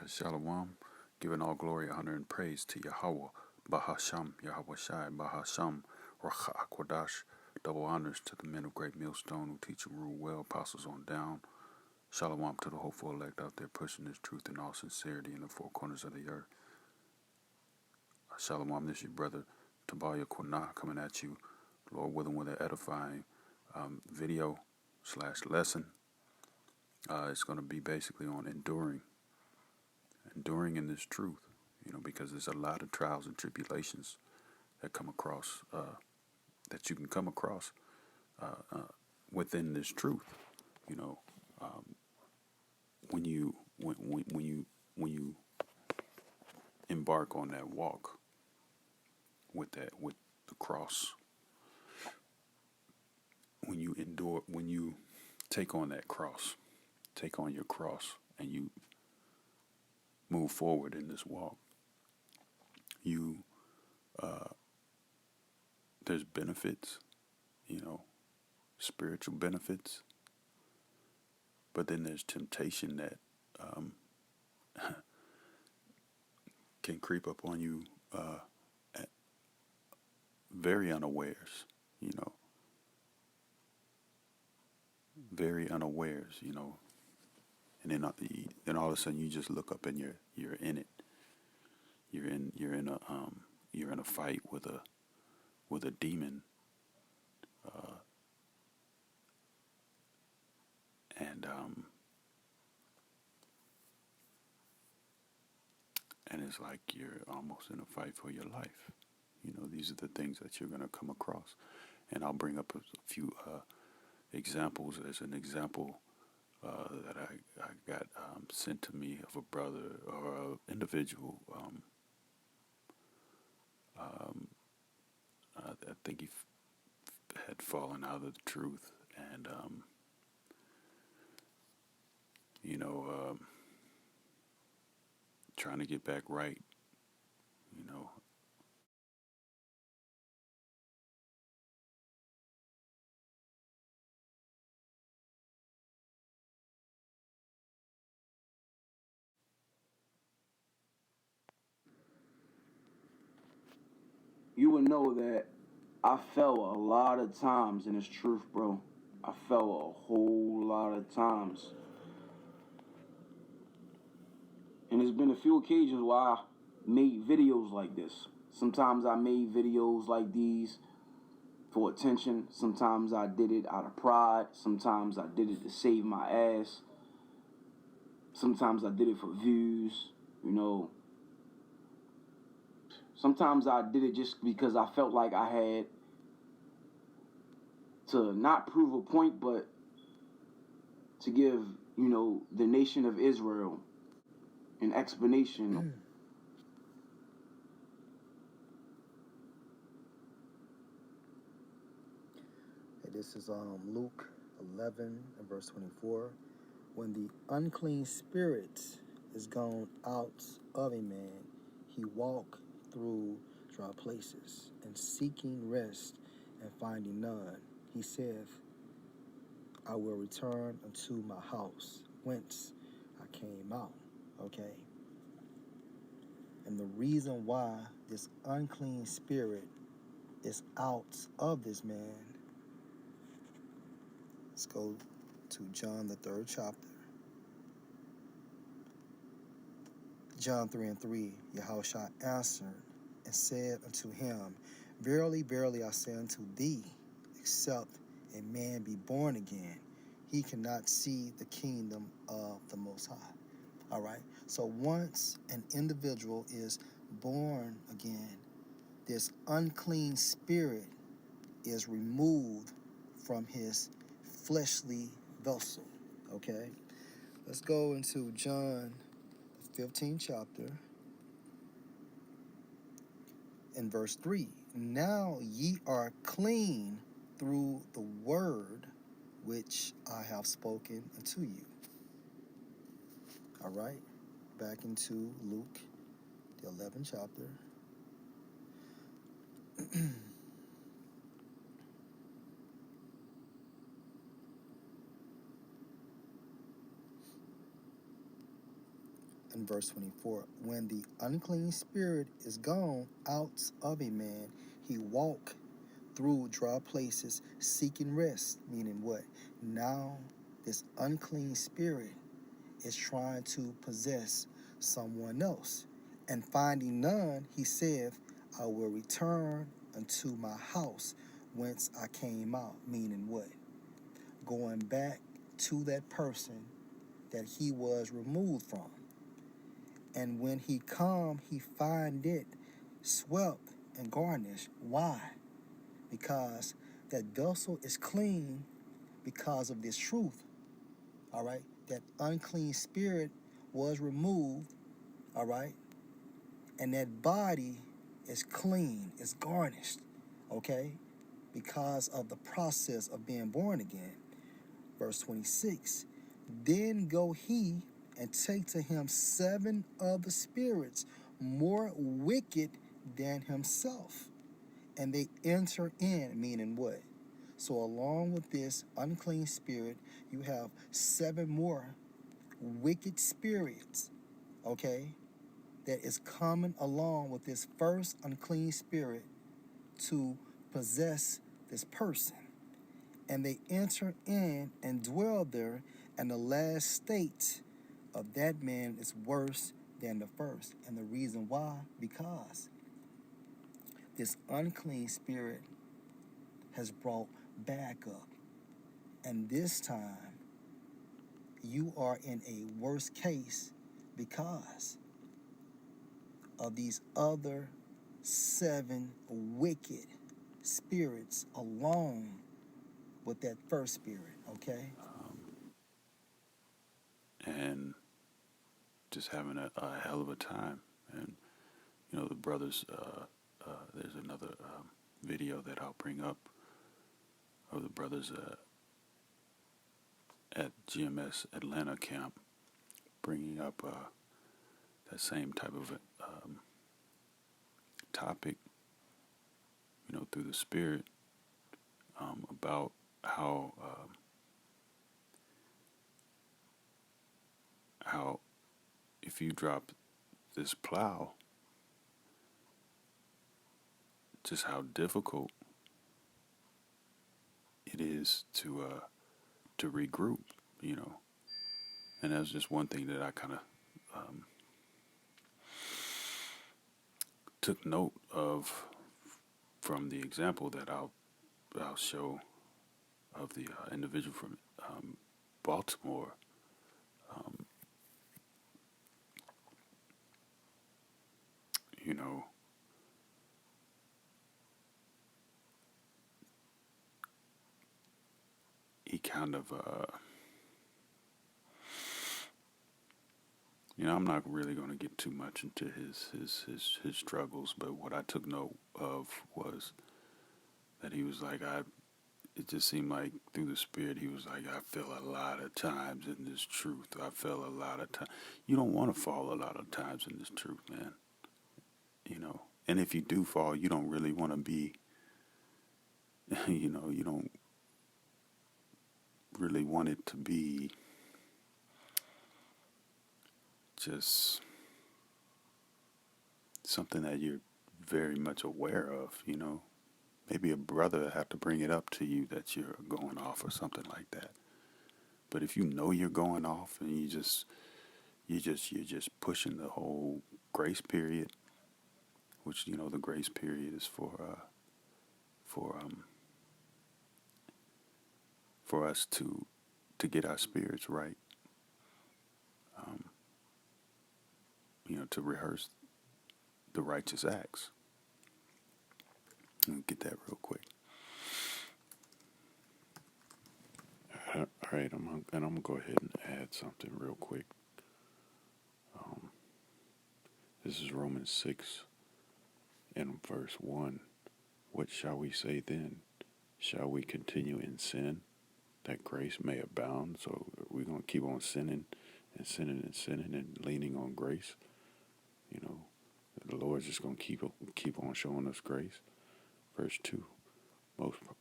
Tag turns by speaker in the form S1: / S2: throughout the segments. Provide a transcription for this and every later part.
S1: Shalom, giving all glory, honor, and praise to Yahweh, Bahasham, Yahawashi, Bahasham, Racha Akwadash. Double honors to the men of Great Millstone who teach and rule well, apostles on down. Shalom to the hopeful elect out there pushing this truth in all sincerity in the four corners of the earth. Shalom, this is your brother Tabaya Kwana coming at you, Lord willing, with an edifying video / lesson. It's going to be basically on enduring in this truth, because there's a lot of trials and tribulations that come across, that you can come across within this truth. When you embark on that walk with the cross, when you take on that cross, take on your cross, and you move forward in this walk, there's benefits, spiritual benefits, but then there's temptation that can creep up on you very unawares, very unawares, and then all of a sudden you just look up and you're in it. You're in a fight with a demon, and it's like you're almost in a fight for your life. These are the things that you're going to come across, and I'll bring up a few examples. As an example that I got sent to me of a brother or an individual. I think he had fallen out of the truth, and trying to get back right.
S2: You would know that I fell a lot of times in this truth, bro. I fell a whole lot of times. And there's been a few occasions where I made videos like this. Sometimes I made videos like these for attention. Sometimes I did it out of pride. Sometimes I did it to save my ass. Sometimes I did it for views, Sometimes I did it just because I felt like I had to not prove a point, but to give, the nation of Israel an explanation.
S3: This is Luke 11 and verse 24. When the unclean spirit is gone out of a man, he walk through dry places, and seeking rest and finding none, he saith, I will return unto my house, whence I came out. Okay? And the reason why this unclean spirit is out of this man, let's go to John, the 3rd chapter. John 3 and 3, Yahawashi answered and said unto him, Verily, verily, I say unto thee, except a man be born again, he cannot see the kingdom of the Most High. All right? So once an individual is born again, this unclean spirit is removed from his fleshly vessel. Okay? Let's go into John 15th chapter in verse 3. Now ye are clean through the word which I have spoken unto you. All right, back into Luke, the 11th chapter. In in verse 24. When the unclean spirit is gone out of a man, he walk through dry places seeking rest. Meaning what? Now this unclean spirit is trying to possess someone else. And finding none, he saith, I will return unto my house whence I came out. Meaning what? Going back to that person that he was removed from. And when he come, he find it swept and garnished. Why? Because that vessel is clean because of this truth. All right? That unclean spirit was removed. All right? And that body is clean, is garnished. Okay? Because of the process of being born again. Verse 26. Then go he and take to him 7 other spirits more wicked than himself. And they enter in, meaning what? So along with this unclean spirit, you have 7 more wicked spirits, okay, that is coming along with this first unclean spirit to possess this person. And they enter in and dwell there, and the last state of that man is worse than the first. And the reason why? Because this unclean spirit has brought back up. And this time, you are in a worse case because of these other 7 wicked spirits along with that first spirit, okay?
S1: And just having a hell of a time. And, the brothers, there's another video that I'll bring up of the brothers at GMS Atlanta camp bringing up that same type of topic, through the spirit, about how if you drop this plow, just how difficult it is to regroup, and that's just one thing that I kind of took note of from the example that I'll show of the individual from Baltimore. He kind of, I'm not really going to get too much into his struggles, but what I took note of was that he was like, it just seemed like through the spirit, he was like, I fell a lot of times in this truth. I fell a lot of times. You don't want to fall a lot of times in this truth, man. And if you do fall, you don't really want to be, you don't really want it to be just something that you're very much aware of, Maybe a brother have to bring it up to you that you're going off or something like that. But if you know you're going off and you're just pushing the whole grace period, which the grace period is for us to get our spirits right, to rehearse the righteous acts. Let me get that real quick. All right, I'm gonna go ahead and add something real quick. This is Romans 6 and verse 1. What shall we say then? Shall we continue in sin that grace may abound? So we're going to keep on sinning and sinning and sinning and leaning on grace. The Lord's just going to keep on showing us grace. Verse 2,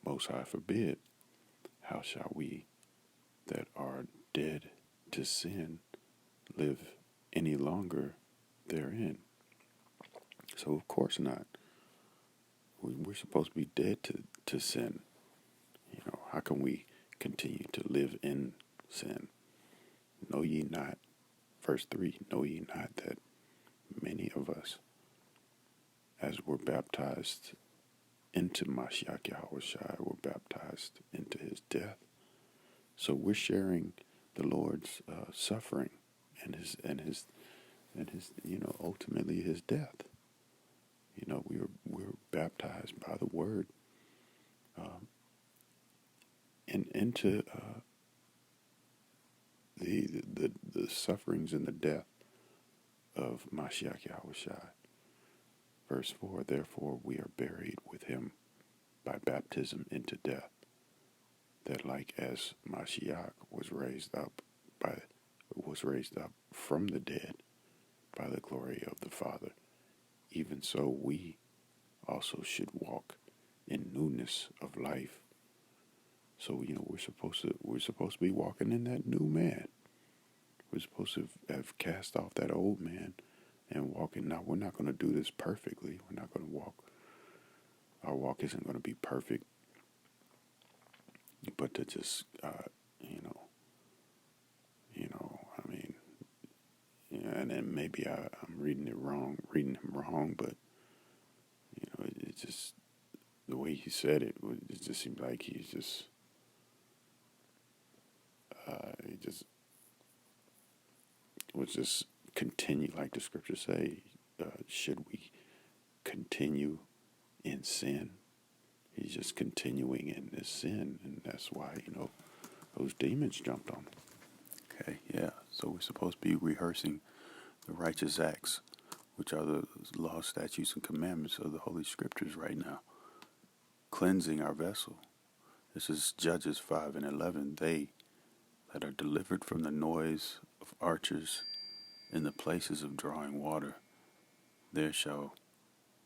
S1: most high forbid. How shall we that are dead to sin live any longer therein. So of course not. We're supposed to be dead to sin. How can we continue to live in sin? Know ye not, verse 3, know ye not that many of us, as we're baptized into Mashiach Yahawashi, were baptized into his death. So we're sharing the Lord's suffering and his ultimately his death. We were baptized by the word and into the sufferings and the death of Mashiach Yahawashi. Verse 4, therefore we are buried with him by baptism into death, that like as Mashiach was raised up from the dead by the glory of the Father, even so we also should walk in newness of life. So we're supposed to be walking in that new man. We're supposed to have cast off that old man and walking. Now we're not going to do this perfectly. We're not going to walk. Our walk isn't going to be perfect. But to just and then maybe I'm reading him wrong, but it just the way he said it just seemed like he was just continue, like the scriptures say. Should we continue in sin? He's just continuing in this sin, and that's why those demons jumped on him. Okay, yeah. So we're supposed to be rehearsing the righteous acts, which are the law, statutes, and commandments of the Holy Scriptures right now. Cleansing our vessel. This is Judges 5 and 11. They that are delivered from the noise of archers in the places of drawing water, there shall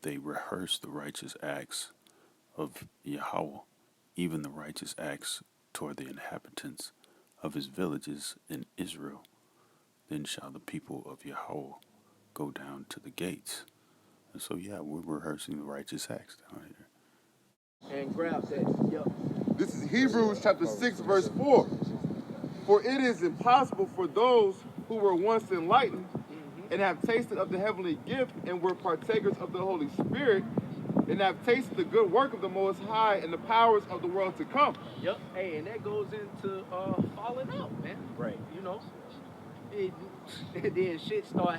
S1: they rehearse the righteous acts of Yahweh, even the righteous acts toward the inhabitants of his villages in Israel. Then shall the people of Yahweh go down to the gates. And so, we're rehearsing the righteous acts down here.
S4: And grab that. Yep.
S5: This is Hebrews chapter 6, verse 4. For it is impossible for those who were once enlightened and have tasted of the heavenly gift and were partakers of the Holy Spirit and have tasted the good work of the Most High and the powers of the world to come.
S4: Yep. Hey, and that goes into falling out, man.
S2: Right.
S4: And then shit start happening.